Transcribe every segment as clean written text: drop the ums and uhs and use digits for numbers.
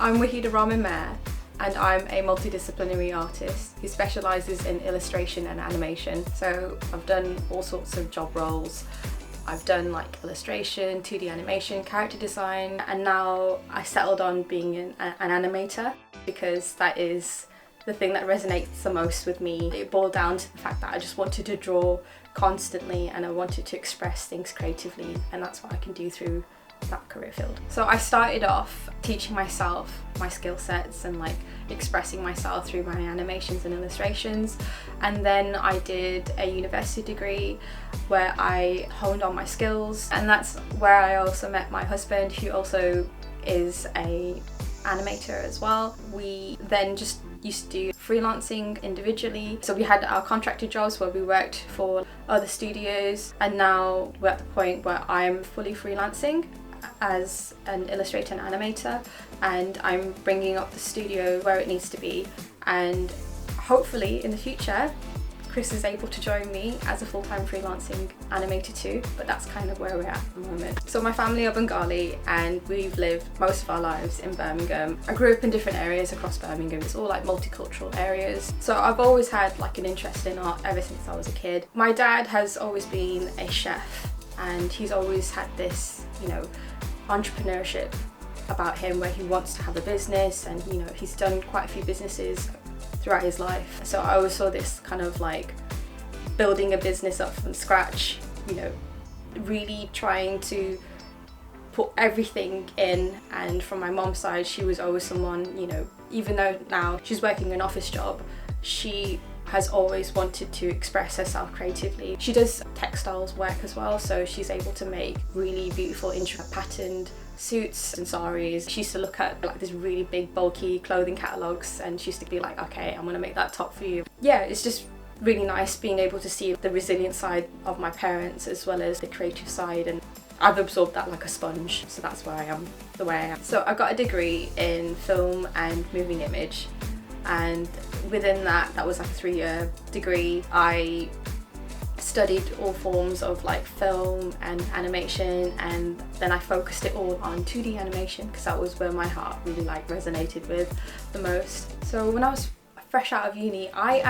I'm Waheeda and I'm a multidisciplinary artist who specialises in illustration and animation. So I've done all sorts of job roles. I've done like illustration, 2D animation, character design, and now I settled on being an animator because that is the thing that resonates the most with me. It boiled down to the fact that I just wanted to draw constantly and I wanted to express things creatively, and that's what I can do through that career field. So I started off teaching myself my skill sets and like expressing myself through my animations and illustrations, and then I did a university degree where I honed on my skills, and that's where I also met my husband, who also is a animator as well. We then just used to do freelancing individually. So we had our contracted jobs where we worked for other studios, and now we're at the point where I'm fully freelancing as an illustrator and animator, and I'm bringing up the studio where it needs to be, and hopefully in the future Chris is able to join me as a full-time freelancing animator too, but that's kind of where we're at the moment. So my family are Bengali and we've lived most of our lives in Birmingham. I grew up in different areas across Birmingham. It's all like multicultural areas. So I've always had like an interest in art ever since I was a kid. My dad has always been a chef and he's always had this, you know, entrepreneurship about him where he wants to have a business, and you know, he's done quite a few businesses throughout his life. So I always saw this kind of like building a business up from scratch, you know, really trying to put everything in. And from my mom's side, she was always someone, you know, even though now she's working an office job, she has always wanted to express herself creatively. She does textiles work as well, so she's able to make really beautiful intricate patterned suits and saris. She used to look at like this really big bulky clothing catalogues and she used to be like, okay, I'm gonna make that top for you. Yeah, it's just really nice being able to see the resilient side of my parents as well as the creative side, and I've absorbed that like a sponge, so that's where I am the way I am. So I got a degree in film and moving image, and within that was like a 3-year degree. I studied all forms of like film and animation, and then I focused it all on 2D animation because that was where my heart really like resonated with the most. So when I was fresh out of uni, I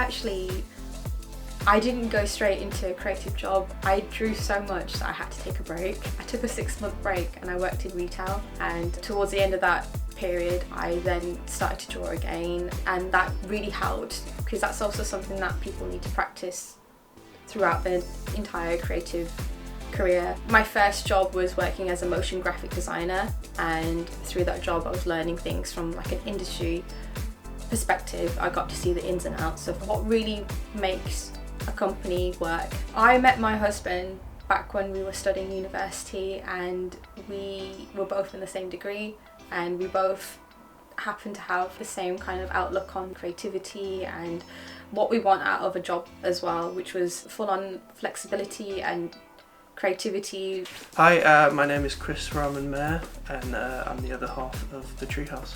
didn't go straight into a creative job. I drew so much that I had to take a break. I took a 6-month break and I worked in retail, and towards the end of that period I then started to draw again, and that really helped because that's also something that people need to practice throughout their entire creative career. My first job was working as a motion graphic designer, and through that job I was learning things from like an industry perspective. I got to see the ins and outs of what really makes a company work. I met my husband back when we were studying university, and we were both in the same degree, and we both happen to have the same kind of outlook on creativity and what we want out of a job as well, which was full-on flexibility and creativity. Hi, my name is Chris Rahman Mayer, and I'm the other half of the Treehouse.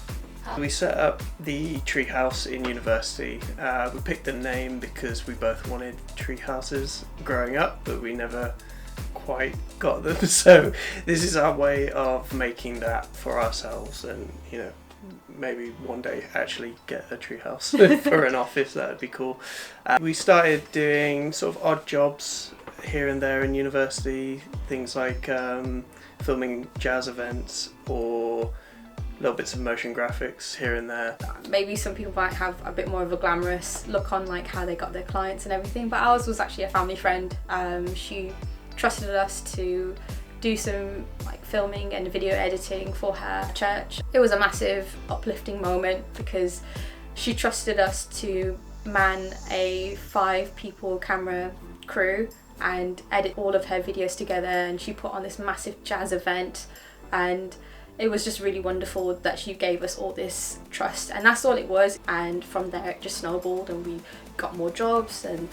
We set up the Treehouse in university. We picked the name because we both wanted tree houses growing up, but we never quite got them. So this is our way of making that for ourselves, and you know, maybe one day actually get a treehouse for an office. That would be cool. We started doing sort of odd jobs here and there in university, things like filming jazz events or little bits of motion graphics here and there. Maybe some people might have a bit more of a glamorous look on like how they got their clients and everything, but ours was actually a family friend. She trusted us to do some like filming and video editing for her church. It was a massive uplifting moment because she trusted us to man a 5-people camera crew and edit all of her videos together, and she put on this massive jazz event, and it was just really wonderful that she gave us all this trust, and that's all it was. And from there it just snowballed and we got more jobs, and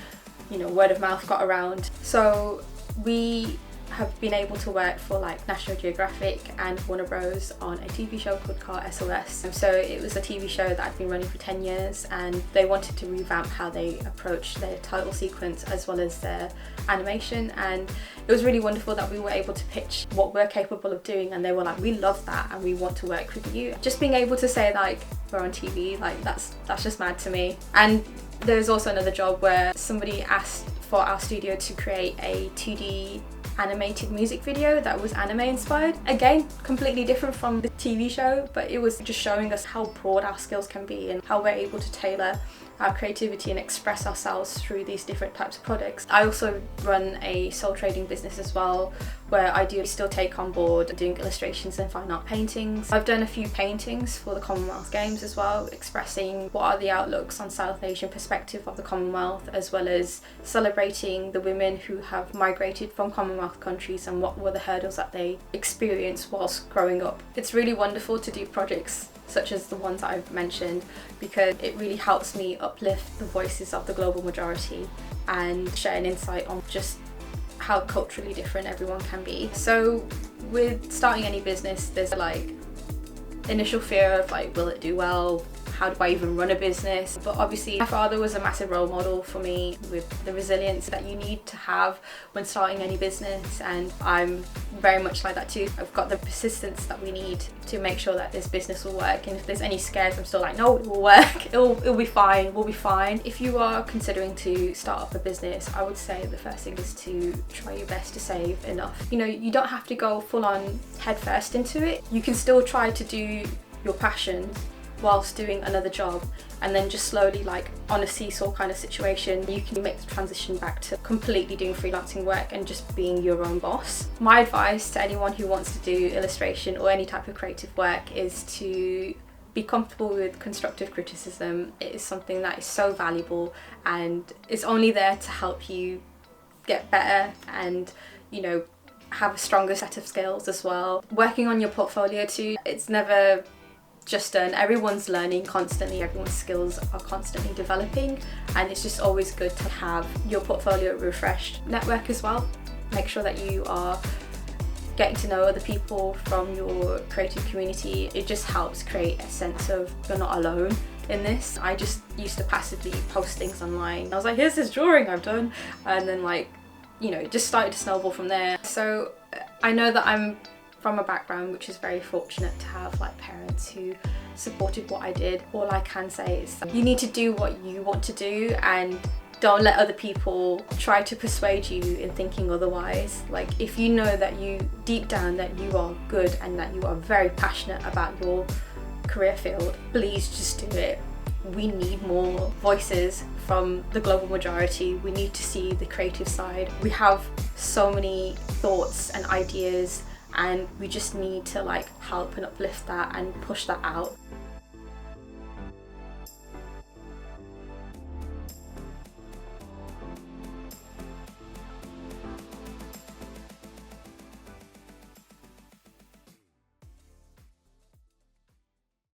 you know, word of mouth got around. So we have been able to work for like National Geographic and Warner Bros on a TV show called Car SOS. So it was a TV show that I'd been running for 10 years, and they wanted to revamp how they approach their title sequence as well as their animation, and it was really wonderful that we were able to pitch what we're capable of doing, and they were like, we love that and we want to work with you. Just being able to say like we're on TV, like that's just mad to me. And there's also another job where somebody asked for our studio to create a 2D animated music video that was anime inspired. Again, completely different from the TV show, but it was just showing us how broad our skills can be and how we're able to tailor our creativity and express ourselves through these different types of products. I also run a soul trading business as well, where I do still take on board doing illustrations and fine art paintings. I've done a few paintings for the Commonwealth Games as well, expressing what are the outlooks on South Asian perspective of the Commonwealth, as well as celebrating the women who have migrated from Commonwealth countries and what were the hurdles that they experienced whilst growing up. It's really wonderful to do projects such as the ones that I've mentioned, because it really helps me uplift the voices of the global majority and share an insight on just how culturally different everyone can be. So with starting any business, there's like initial fear of like, will it do well? How do I even run a business? But obviously my father was a massive role model for me with the resilience that you need to have when starting any business, and I'm very much like that too. I've got the persistence that we need to make sure that this business will work, and if there's any scares, I'm still like, no, it will work, it'll be fine, we'll be fine. If you are considering to start up a business, I would say the first thing is to try your best to save enough. You know, you don't have to go full on head first into it. You can still try to do your passion whilst doing another job, and then just slowly, like on a seesaw kind of situation, you can make the transition back to completely doing freelancing work and just being your own boss. My advice to anyone who wants to do illustration or any type of creative work is to be comfortable with constructive criticism. It is something that is so valuable, and it's only there to help you get better and, you know, have a stronger set of skills as well. Working on your portfolio too, it's never just done. Everyone's learning constantly, everyone's skills are constantly developing, and it's just always good to have your portfolio refreshed. Network as well. Make sure that you are getting to know other people from your creative community. It just helps create a sense of you're not alone in this. I just used to passively post things online. I was like, here's this drawing I've done, and then like, you know, it just started to snowball from there. So I know that I'm from a background which is very fortunate to have like parents who supported what I did. All I can say is you need to do what you want to do, and don't let other people try to persuade you in thinking otherwise. Like, if you know that you deep down that you are good and that you are very passionate about your career field, please just do it. We need more voices from the global majority. We need to see the creative side. We have so many thoughts and ideas, and we just need to like help and uplift that and push that out.